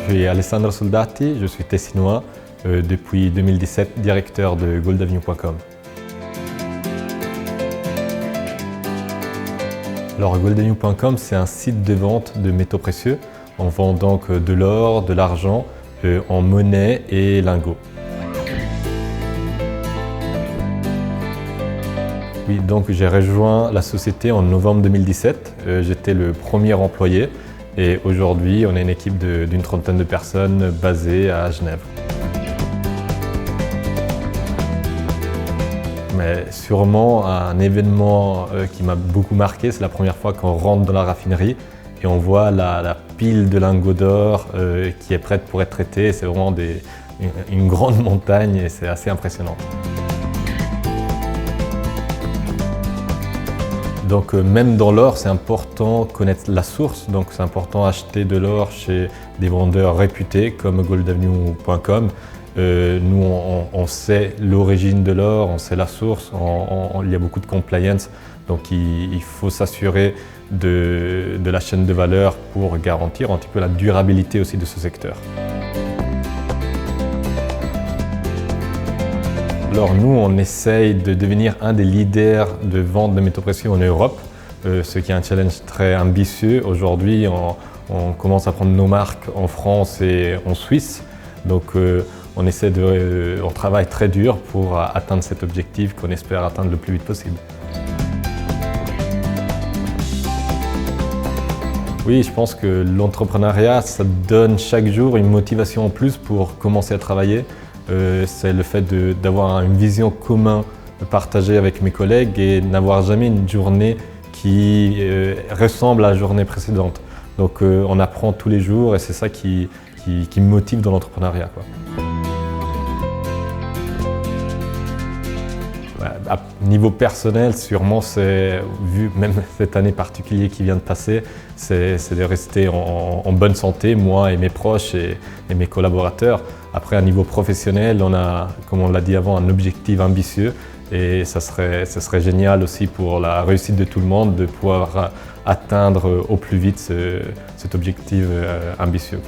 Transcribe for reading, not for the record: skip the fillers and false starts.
suis Alessandro Soldati, je suis tessinois, depuis 2017 directeur de goldavenue.com. Alors goldavenue.com, c'est un site de vente de métaux précieux. On vend donc de l'or, de l'argent, en monnaie et lingots. Oui, donc j'ai rejoint la société en novembre 2017. J'étais le premier employé et aujourd'hui on est une équipe d'une trentaine de personnes basée à Genève. Mais sûrement un événement qui m'a beaucoup marqué, c'est la première fois qu'on rentre dans la raffinerie et on voit la pile de lingots d'or qui est prête pour être traitée. C'est vraiment une grande montagne et c'est assez impressionnant. Donc même dans l'or, c'est important de connaître la source, donc c'est important d'acheter de l'or chez des vendeurs réputés comme goldavenue.com. Nous, on sait l'origine de l'or, on sait la source, il y a beaucoup de compliance, donc il faut s'assurer de la chaîne de valeur pour garantir un petit peu la durabilité aussi de ce secteur. Alors nous, on essaye de devenir un des leaders de vente de métaux précieux en Europe, ce qui est un challenge très ambitieux. Aujourd'hui, on commence à prendre nos marques en France et en Suisse. Donc on travaille très dur pour atteindre cet objectif qu'on espère atteindre le plus vite possible. Oui, je pense que l'entrepreneuriat, ça donne chaque jour une motivation en plus pour commencer à travailler. C'est le fait d'avoir une vision commune partagée avec mes collègues et n'avoir jamais une journée qui ressemble à la journée précédente. Donc on apprend tous les jours et c'est ça qui me motive dans l'entrepreneuriat. À niveau personnel, sûrement, vu même cette année particulière qui vient de passer, c'est de rester en bonne santé, moi et mes proches et mes collaborateurs. Après, à niveau professionnel, on a, comme on l'a dit avant, un objectif ambitieux et ça serait génial aussi pour la réussite de tout le monde de pouvoir atteindre au plus vite cet objectif ambitieux.